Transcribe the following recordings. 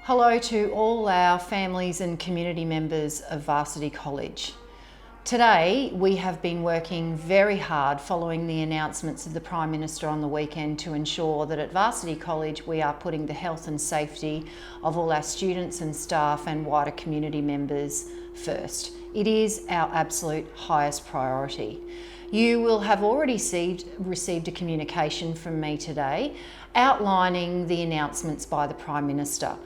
Hello to all our families and community members of Varsity College. Today we have been working very hard following the announcements of the Prime Minister on the weekend to ensure that at Varsity College we are putting the health and safety of all our students and staff and wider community members first. It is our absolute highest priority. You will have already received a communication from me today outlining the announcements by the Prime Minister.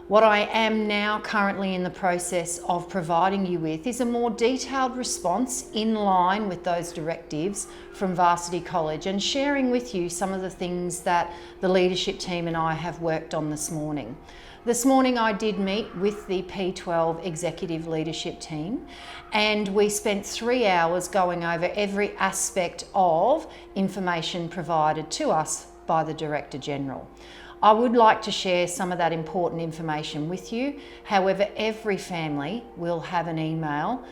What I am now currently in the process of providing you with is a more detailed response in line with those directives from Varsity College and sharing with you some of the things that the leadership team and I have worked on this morning. This morning I did meet with the P12 executive leadership team and we spent 3 hours going over every aspect of information provided to us by the Director General. I would like to share some of that important information with you. However, every family will have an email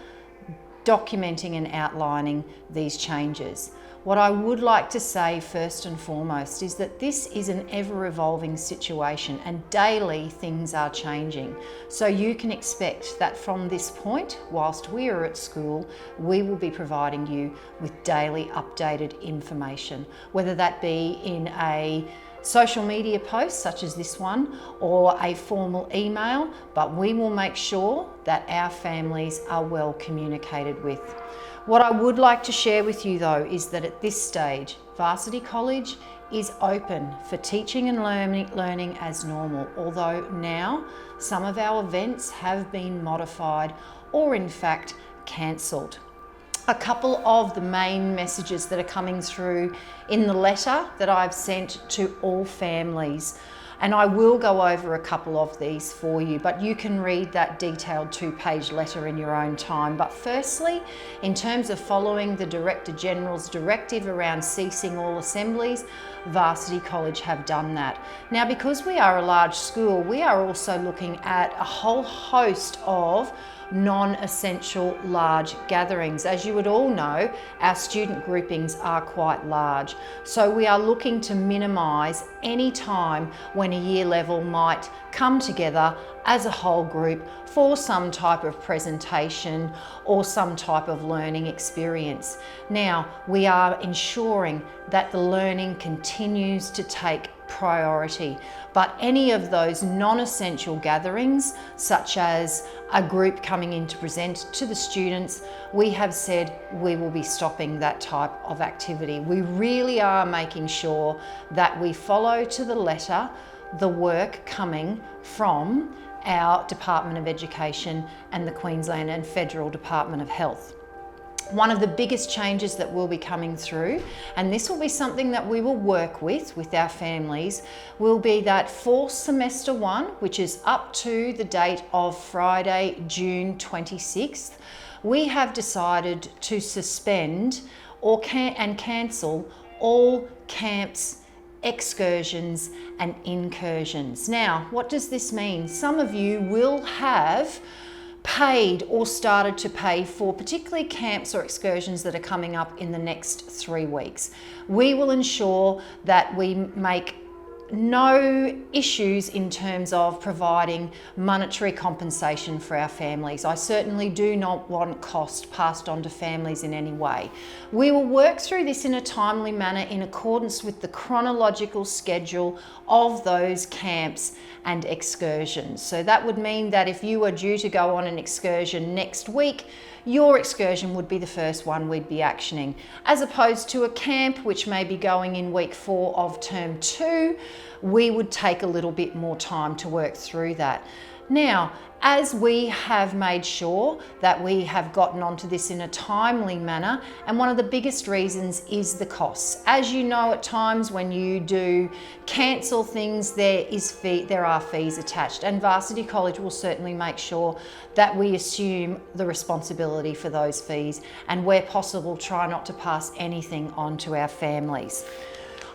documenting and outlining these changes. What I would like to say first and foremost is that this is an ever-evolving situation and daily things are changing. So you can expect that from this point, whilst we are at school, we will be providing you with daily updated information, whether that be in a social media posts such as this one or a formal email, but we will make sure that our families are well communicated with. What I would like to share with you though is that at this stage, Varsity College is open for teaching and learning as normal, although now some of our events have been modified or in fact cancelled. A couple of the main messages that are coming through in the letter that I've sent to all families, and I will go over a couple of these for you, but you can read that detailed 2-page letter in your own time. But firstly, in terms of following the Director General's directive around ceasing all assemblies, Varsity College have done that. Now, because we are a large school, we are also looking at a whole host of non-essential large gatherings. As you would all know, our student groupings are quite large. So we are looking to minimise any time when a year level might come together as a whole group for some type of presentation or some type of learning experience. Now, we are ensuring that the learning continues to take priority, but any of those non-essential gatherings, such as a group coming in to present to the students, we have said we will be stopping that type of activity. We really are making sure that we follow to the letter the work coming from our Department of Education and the Queensland and Federal Department of Health. One of the biggest changes that will be coming through, and this will be something that we will work with our families, will be that for semester 1, which is up to the date of Friday, June 26th, we have decided to suspend and cancel all camps, excursions and incursions. Now, what does this mean? Some of you will have paid or started to pay for particularly camps or excursions that are coming up in the next 3 weeks. We will ensure that we make no issues in terms of providing monetary compensation for our families. I certainly do not want cost passed on to families in any way. We will work through this in a timely manner in accordance with the chronological schedule of those camps and excursions. So that would mean that if you are due to go on an excursion next week, your excursion would be the first one we'd be actioning, as opposed to a camp which may be going in week 4 of term 2. We would take a little bit more time to work through that. Now, as we have made sure that we have gotten onto this in a timely manner, and one of the biggest reasons is the costs. As you know, at times when you do cancel things, there are fees attached, and Varsity College will certainly make sure that we assume the responsibility for those fees, and where possible, try not to pass anything on to our families.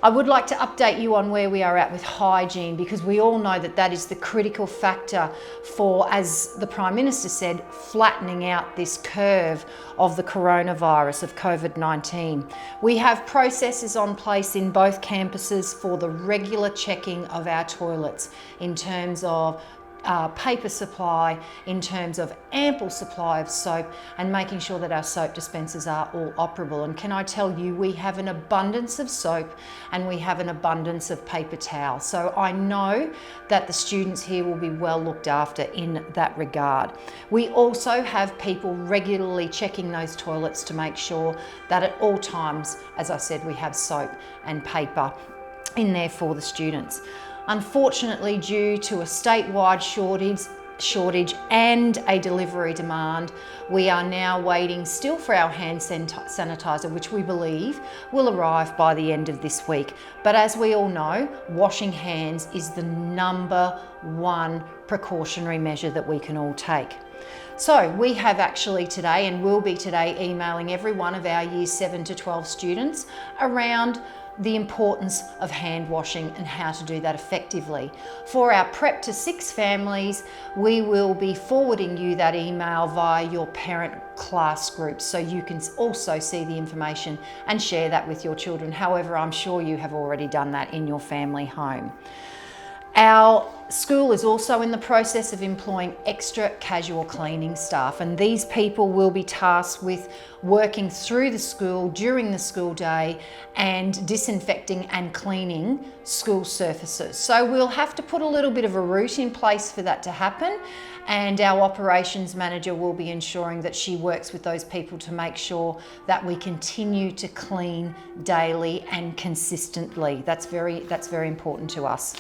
I would like to update you on where we are at with hygiene, because we all know that that is the critical factor for, as the Prime Minister said, flattening out this curve of the coronavirus, of COVID-19. We have processes on place in both campuses for the regular checking of our toilets in terms of paper supply, in terms of ample supply of soap, and making sure that our soap dispensers are all operable. And can I tell you, we have an abundance of soap and we have an abundance of paper towel. So I know that the students here will be well looked after in that regard. We also have people regularly checking those toilets to make sure that at all times, as I said, we have soap and paper in there for the students. Unfortunately, due to a statewide shortage and a delivery demand, we are now waiting still for our hand sanitizer, which we believe will arrive by the end of this week. But as we all know, washing hands is the #1 precautionary measure that we can all take. So we have actually today, and will be today, emailing every one of our years 7 to 12 students around the importance of hand washing and how to do that effectively. For our Prep to 6 families, we will be forwarding you that email via your parent class groups, so you can also see the information and share that with your children. However, I'm sure you have already done that in your family home. Our school is also in the process of employing extra casual cleaning staff, and these people will be tasked with working through the school during the school day and disinfecting and cleaning school surfaces. So we'll have to put a little bit of a route in place for that to happen, and our operations manager will be ensuring that she works with those people to make sure that we continue to clean daily and consistently. That's very important to us.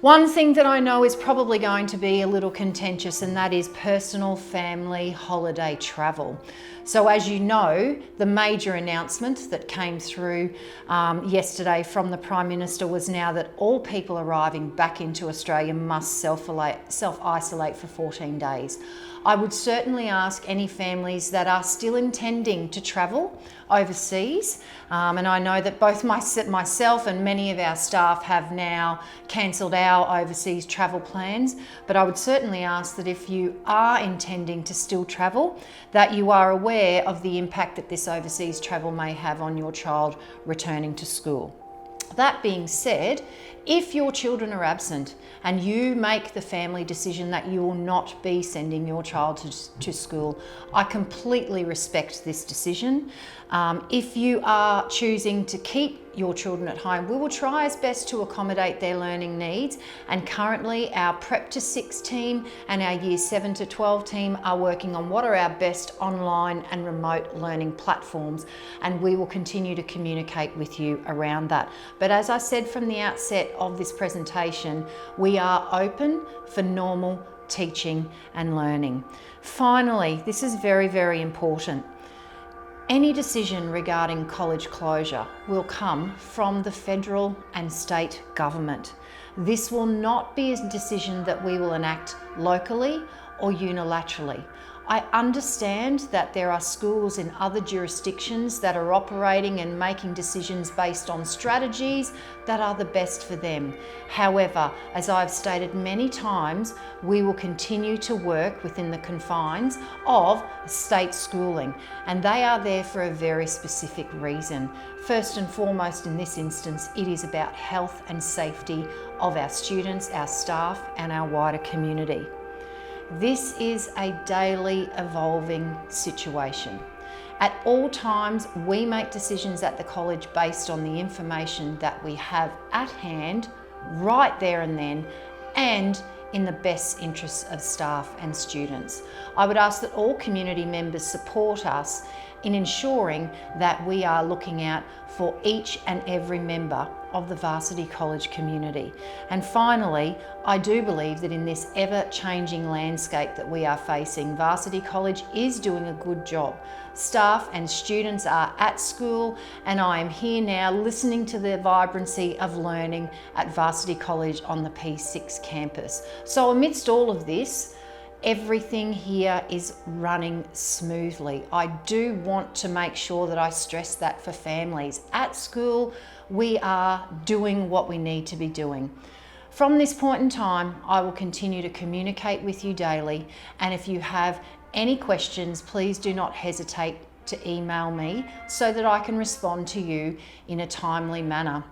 One thing that I know is probably going to be a little contentious, and that is personal family holiday travel. So as you know, the major announcement that came through yesterday from the Prime Minister was now that all people arriving back into Australia must self-isolate for 14 days. I would certainly ask any families that are still intending to travel overseas, and I know that both myself and many of our staff have now cancelled our overseas travel plans, but I would certainly ask that if you are intending to still travel, that you are aware of the impact that this overseas travel may have on your child returning to school. That being said, if your children are absent and you make the family decision that you will not be sending your child to school, I completely respect this decision. If you are choosing to keep your children at home, we will try as best to accommodate their learning needs, and currently our Prep to 6 team and our Year 7 to 12 team are working on what are our best online and remote learning platforms, and we will continue to communicate with you around that. But as I said from the outset of this presentation, we are open for normal teaching and learning. Finally, this is very, very important. Any decision regarding college closure will come from the federal and state government. This will not be a decision that we will enact locally or unilaterally. I understand that there are schools in other jurisdictions that are operating and making decisions based on strategies that are the best for them. However, as I've stated many times, we will continue to work within the confines of state schooling, and they are there for a very specific reason. First and foremost, in this instance, it is about health and safety of our students, our staff, and our wider community. This is a daily evolving situation. At all times, we make decisions at the college based on the information that we have at hand, right there and then, and in the best interests of staff and students. I would ask that all community members support us in ensuring that we are looking out for each and every member of the Varsity College community. And finally, I do believe that in this ever-changing landscape that we are facing, Varsity College is doing a good job. Staff and students are at school, and I am here now listening to the vibrancy of learning at Varsity College on the P6 campus. So amidst all of this, everything here is running smoothly. I do want to make sure that I stress that for families. At school, we are doing what we need to be doing. From this point in time, I will continue to communicate with you daily, and if you have any questions, please do not hesitate to email me so that I can respond to you in a timely manner.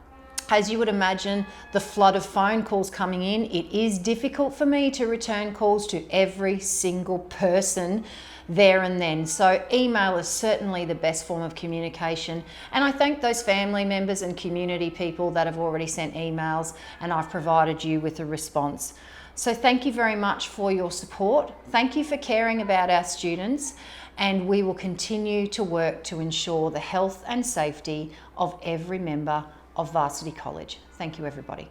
As you would imagine, the flood of phone calls coming in, it is difficult for me to return calls to every single person there and then. So email is certainly the best form of communication. And I thank those family members and community people that have already sent emails, and I've provided you with a response. So thank you very much for your support. Thank you for caring about our students, and we will continue to work to ensure the health and safety of every member of Varsity College. Thank you, everybody.